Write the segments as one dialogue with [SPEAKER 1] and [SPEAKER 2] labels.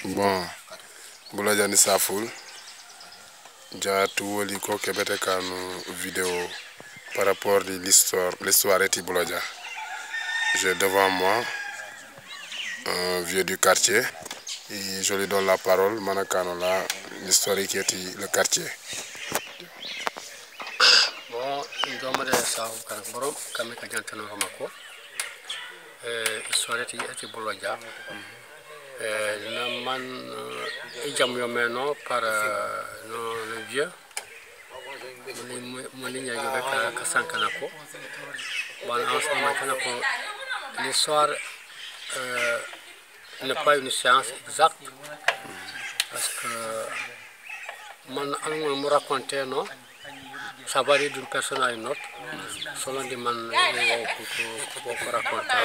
[SPEAKER 1] Bon, Bouladja ni Saful, j'ai tout lu kebete kanu vidéo par rapport à l'histoire de Bouladja. J'ai devant moi un vieux du quartier et je lui donne la parole, manakano là, l'histoire qui est le quartier.
[SPEAKER 2] Bon, il doit me dire ça, comme il y a un Romako, l'histoire de Bouladja. Man ijam yo meno par le vieux moni nya yo ka sankana ko bon ensemble kana ko l'histoire n'est pas une science exacte parce que man on me raconter non ça varie d'une personne à une autre selon des man ko raconter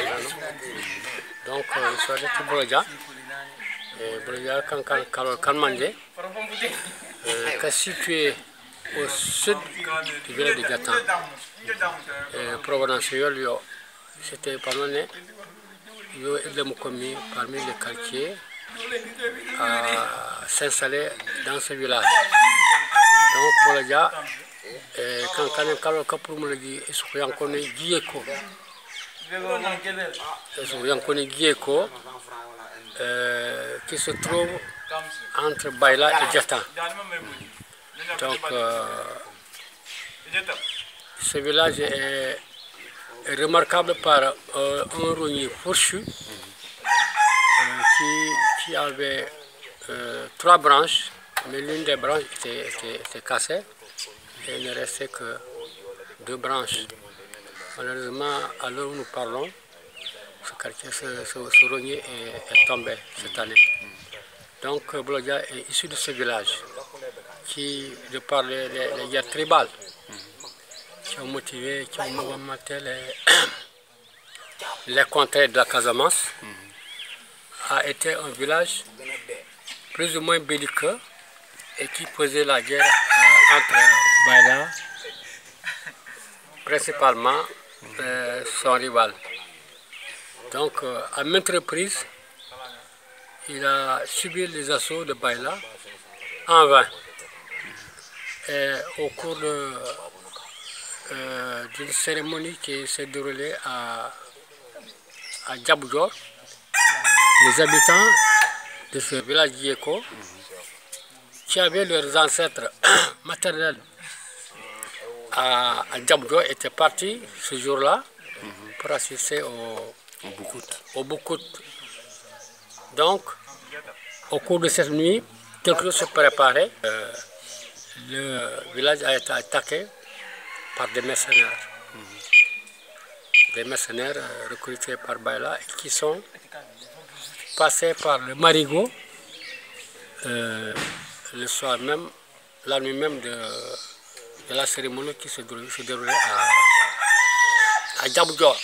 [SPEAKER 2] donc l'histoire de Bouladja Bouladja kan manje est situé au sud du village de Gatan. Provenance c'était parmi les quartiers à s'installer dans ce village. Donc Bouladja quand kapur mo lagi isu yankone gieko qui se trouve entre Baïla et Djatan. Donc, ce village est remarquable par un rognier fourchu qui avait 3 branches, mais l'une des branches était cassée et il ne restait que 2 branches. Malheureusement, à l'heure où nous parlons, ce quartier, ce rognier est tombé cette année. Donc Bouladja est issu de ce village qui, de par les guerres tribales, qui ont motivé, qui ont mouvementé les contrées de la Casamance, a été un village plus ou moins belliqueux et qui posait la guerre entre Baïla, principalement son rival. Donc, à maintes reprises, il a subi les assauts de Baïla en vain. Et au cours d'une cérémonie qui s'est déroulée à Djaboudjor, les habitants de ce village d'Ieko, qui avaient leurs ancêtres maternels à Djaboudjor, étaient partis ce jour-là pour assister au Boukout. Donc, au cours de cette nuit, dès que se préparait, le village a été attaqué par des mercenaires. Des mercenaires recrutés par Baïla et qui sont passés par le marigot le soir même, la nuit même de la cérémonie qui se déroulait à Djaboudjor.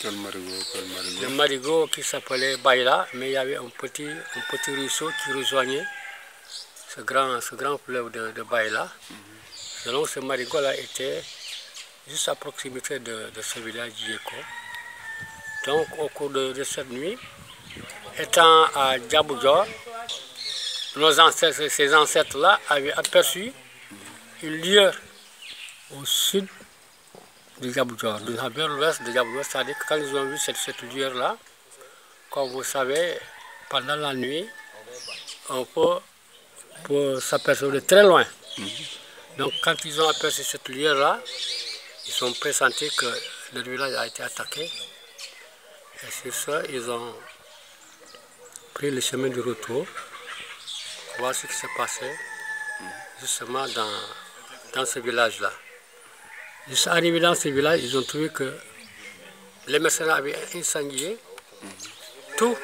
[SPEAKER 2] Le marigot qui s'appelait Baïla, mais il y avait un petit ruisseau qui rejoignait ce grand fleuve de Baïla. Selon ce marigot-là était juste à proximité de ce village d'Ieko. Donc au cours de cette nuit, étant à Djaboudjor, ces ancêtres-là avaient aperçu une lueur au sud de Djaboudjor, vers l'ouest de Djaboudjor, c'est-à-dire que quand ils ont vu cette lueur-là, comme vous savez, pendant la nuit, on peut s'apercevoir de très loin. Donc quand ils ont aperçu cette lueur-là, ils ont pressenti que le village a été attaqué. Et sur ça, ils ont pris le chemin du retour, voir ce qui s'est passé justement dans ce village-là. Juste arrivés dans ce village, ils ont trouvé que les mercenaires avaient incendié tous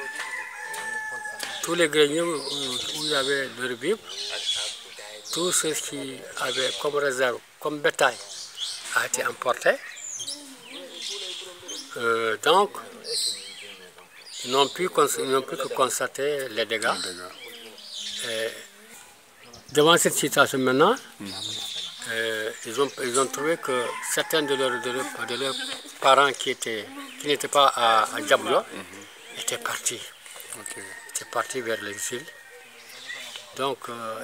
[SPEAKER 2] les greniers où il y avait leur vivre, tout ce qui avait comme réserve, comme bétail, a été emporté. Donc, ils n'ont plus que constater les dégâts. Et devant cette situation maintenant, ils ont trouvé que certains de leurs parents qui n'étaient pas à Djaboudjor étaient partis.
[SPEAKER 1] Ok.
[SPEAKER 2] étaient partis vers l'exil. Donc,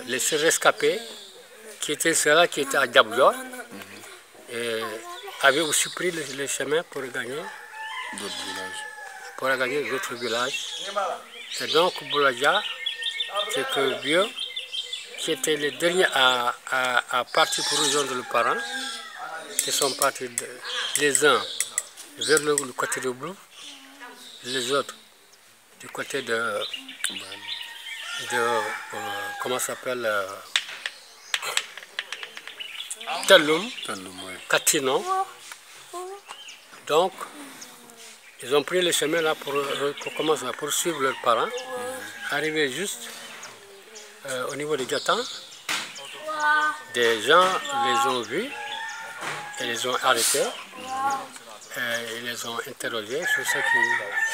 [SPEAKER 2] les seuls rescapés, qui étaient ceux-là qui étaient à Diablo, et avaient aussi pris le chemin pour gagner d'autres villages. Et donc, Bouladia, quelques vieux, qui étaient les derniers à partir pour rejoindre le parent, qui sont partis les uns vers le côté de Blou, les autres du côté de comment ça s'appelle, Telloum, Katinon. Donc, ils ont pris le chemin là pour commencer à poursuivre leurs parents, arriver juste au niveau de Gatan. Des gens les ont vus et les ont arrêtés. Ils les ont interrogés sur ce qui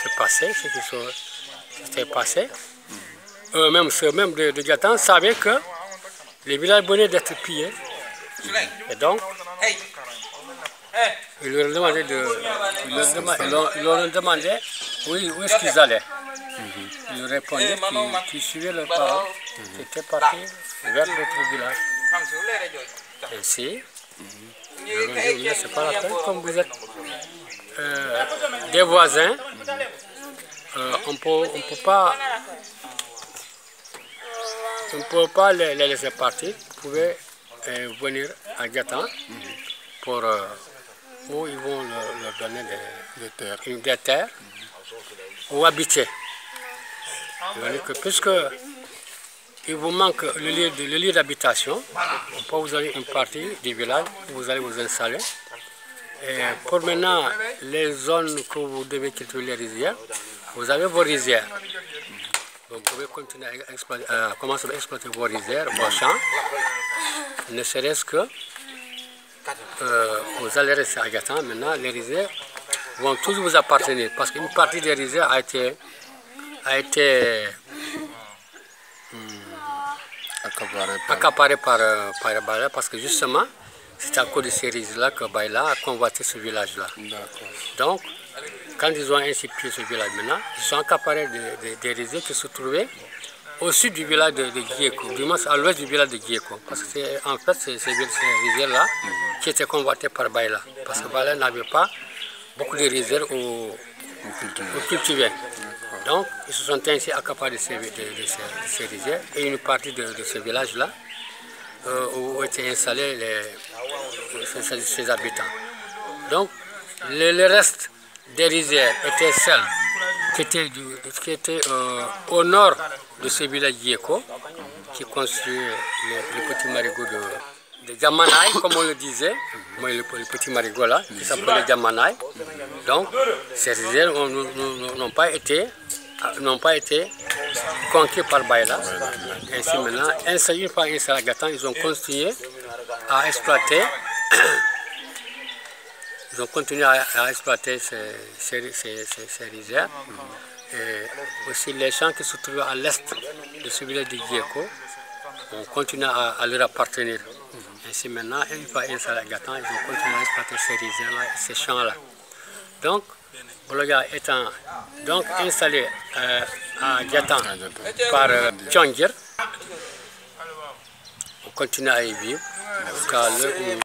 [SPEAKER 2] se passait, ce qui s'était passé. Eux-mêmes, ceux même de Gatan savaient que les villages venaient d'être pillés. Et donc, ils leur demandaient où est-ce qu'ils allaient. Ils leur répondaient qu'ils suivaient leurs parents, qui étaient partis vers d'autres villages. Ainsi, ils leur ont dit, c'est pas la peine, comme vous êtes des voisins, on ne peut pas les laisser partir. Vous pouvez venir à Gatan pour où ils vont leur donner des terres où habiter. Puisque il vous manque le lieu d'habitation, on peut vous donner une partie du village où vous allez vous installer. Et pour maintenant, les zones que vous devez cultiver les rizières, vous avez vos rizières. Donc vous pouvez continuer à commencer à exploiter vos rizières, vos champs, ne serait-ce que vous allez rester à Gatan. Maintenant, les rizières vont toujours vous appartenir parce qu'une partie des rizières a été accaparée par Baïla parce que justement, c'est à cause de ces rizières-là que Baïla a convoité ce village-là. Donc, quand ils ont ainsi pris ce village maintenant, ils sont accaparés des rizières qui se trouvaient au sud du village de Guieko, du moins à l'ouest du village de Guieko. Parce que c'est en fait ces rizières-là qui étaient convoitées par Baïla. Parce que Baïla n'avait pas beaucoup de rizières où cultiver. Donc, ils se sont ainsi accaparés de ces rizières et une partie de ce village-là où étaient installés ces habitants. Donc, le reste des rizières étaient celles qui étaient au nord de ce village Guieko, qui constitue le petit marigot de Djamanaï, comme on le disait, le petit marigot là, qui s'appelait Djamanaï. Donc, ces rizières n'ont pas été conquis par Baïla. Ainsi maintenant, une fois installés à Gatan, ils ont continué à exploiter. Ils ont continué à exploiter ces rizières. Et aussi les champs qui se trouvaient à l'est de ce village de Guieko ont continué à leur appartenir. Ainsi maintenant, une fois installés à Gatan, ils ont continué à exploiter ces rizières-là et ces champs-là. Donc, Bouladia étant donc installé à Gatan par Tchongir, on continue à y vivre jusqu'à l'heure où